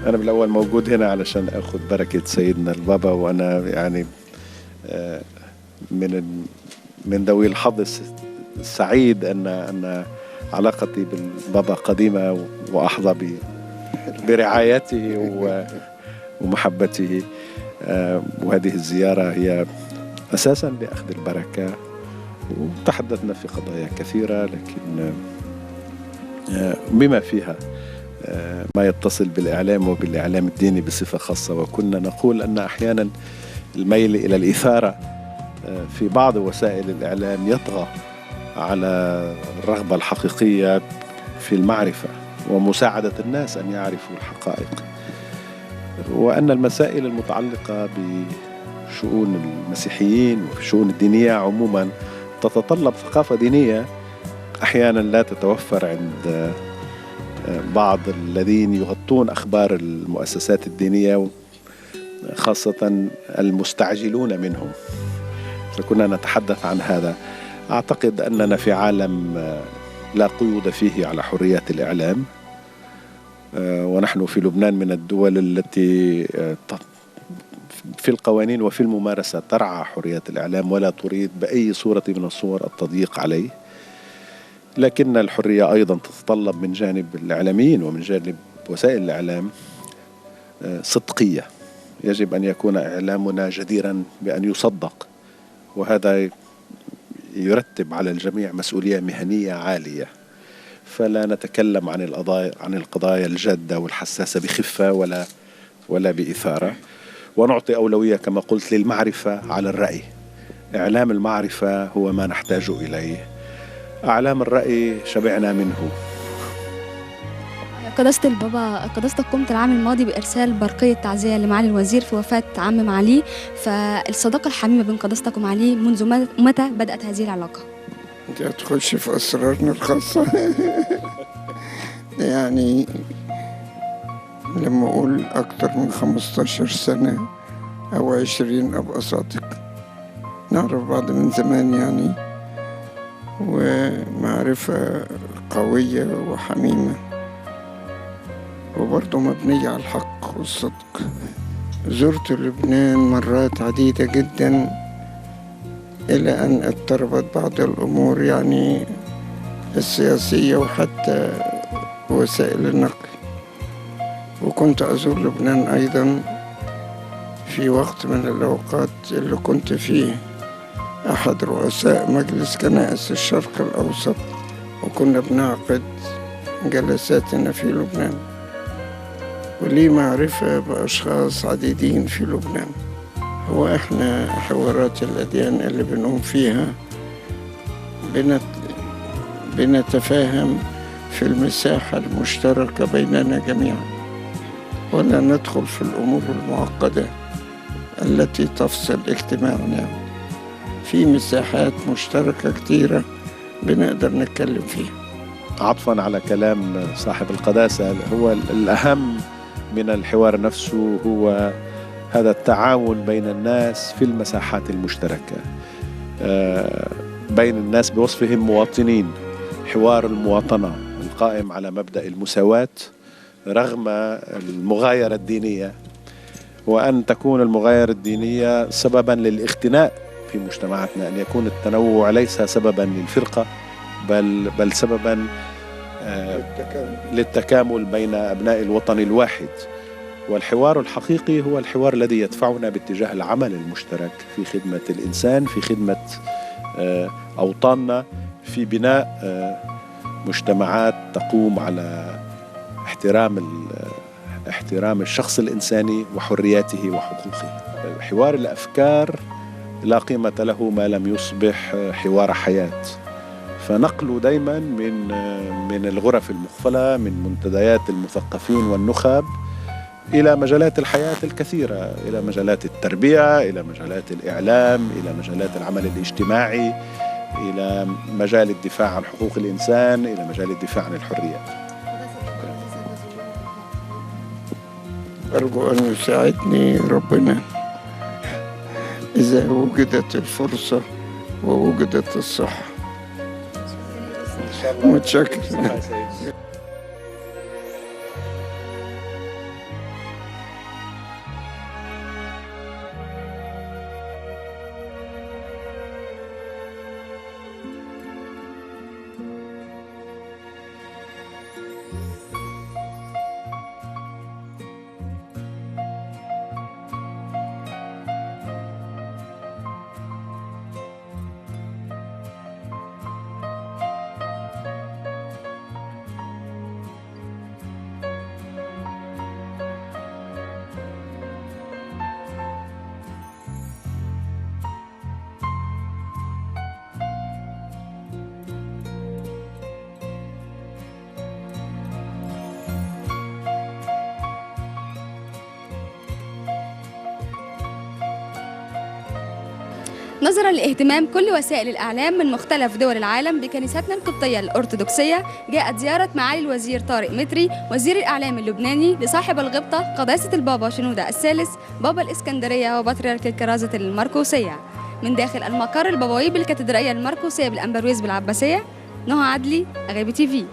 أنا بالأول موجود هنا علشان أخذ بركة سيدنا البابا، وأنا يعني من ذوي الحظ السعيد أن علاقتي بالبابا قديمة، وأحظى برعايته ومحبته. وهذه الزيارة هي أساسا لأخذ البركة، وتحدثنا في قضايا كثيرة، لكن بما فيها ما يتصل بالإعلام وبالإعلام الديني بصفة خاصة. وكنا نقول أن أحيانا الميل إلى الإثارة في بعض وسائل الإعلام يطغى على الرغبة الحقيقية في المعرفة ومساعدة الناس أن يعرفوا الحقائق، وأن المسائل المتعلقة بشؤون المسيحيين وشؤون الدينية عموما تتطلب ثقافة دينية أحيانا لا تتوفر عند بعض الذين يغطون أخبار المؤسسات الدينية، خاصة المستعجلون منهم. فكنا نتحدث عن هذا. أعتقد أننا في عالم لا قيود فيه على حرية الإعلام، ونحن في لبنان من الدول التي في القوانين وفي الممارسة ترعى حرية الإعلام ولا تريد بأي صورة من الصور التضييق عليه. لكن الحرية أيضا تتطلب من جانب الإعلاميين ومن جانب وسائل الإعلام صدقية. يجب أن يكون إعلامنا جديرا بأن يصدق، وهذا يرتب على الجميع مسؤولية مهنية عالية. فلا نتكلم عن القضايا الجادة والحساسة بخفة ولا بإثارة، ونعطي أولوية كما قلت للمعرفة على الرأي. إعلام المعرفة هو ما نحتاج إليه، أعلام الرأي شبعنا منه. قداسة البابا، قداستك قمت العام الماضي بإرسال برقية تعزية لمعالي الوزير في وفاة عم معاليه، فالصداقة الحميمة بين قداستك ومعاليه منذ متى بدأت هذه العلاقة؟ أنت هتخش في أسرارنا الخاصة. يعني لما أقول أكتر من 15 سنة أو 20 أبقى صادق. نعرف بعض من زمان يعني، ومعرفة قوية وحميمة، وبرضه مبنية على الحق والصدق. زرت لبنان مرات عديدة جدا إلى أن اضطربت بعض الأمور يعني السياسية وحتى وسائل النقل. وكنت أزور لبنان أيضا في وقت من الأوقات اللي كنت فيه أحد رؤساء مجلس كنائس الشرق الأوسط، وكنا بنعقد جلساتنا في لبنان، ولي معرفة بأشخاص عديدين في لبنان. هو إحنا حوارات الأديان اللي بنقوم فيها بنتفاهم في المساحة المشتركة بيننا جميعا، ولا ندخل في الأمور المعقدة التي تفصل اجتماعنا. في مساحات مشتركة كتيرة بنقدر نتكلم فيها. عطفا على كلام صاحب القداسة، هو الأهم من الحوار نفسه هو هذا التعاون بين الناس في المساحات المشتركة، بين الناس بوصفهم مواطنين. حوار المواطنة القائم على مبدأ المساواة رغم المغايرة الدينية، وأن تكون المغايرة الدينية سببا للاختناق في مجتمعاتنا، أن يكون التنوع ليس سببا للفرقة بل سببا للتكامل بين أبناء الوطن الواحد. والحوار الحقيقي هو الحوار الذي يدفعنا باتجاه العمل المشترك في خدمة الإنسان، في خدمة أوطاننا، في بناء مجتمعات تقوم على احترام الشخص الإنساني وحرياته وحقوقه. حوار الأفكار لا قيمة له ما لم يصبح حوار حياة. فنقل دايما من الغرف المغفلة، من منتديات المثقفين والنخب إلى مجالات الحياة الكثيرة، إلى مجالات التربية، إلى مجالات الإعلام، إلى مجالات العمل الاجتماعي، إلى مجال الدفاع عن حقوق الإنسان، إلى مجال الدفاع عن الحريات. أرجو أن يساعدني ربنا إذا وجدت الفرصة ووجدت الصحة. متشكر. نظرا لاهتمام كل وسائل الإعلام من مختلف دول العالم بكنيستنا القبطية الأرثوذكسية، جاءت زيارة معالي الوزير طارق متري وزير الإعلام اللبناني لصاحب الغبطة قداسة البابا شنودة الثالث بابا الإسكندرية وبطريرك الكرازة المرقوسية. من داخل المقر البابوي بالكاتدرائية المرقوسية بالأنبرويز بالعباسية، نهى عدلي، أغابي تي في.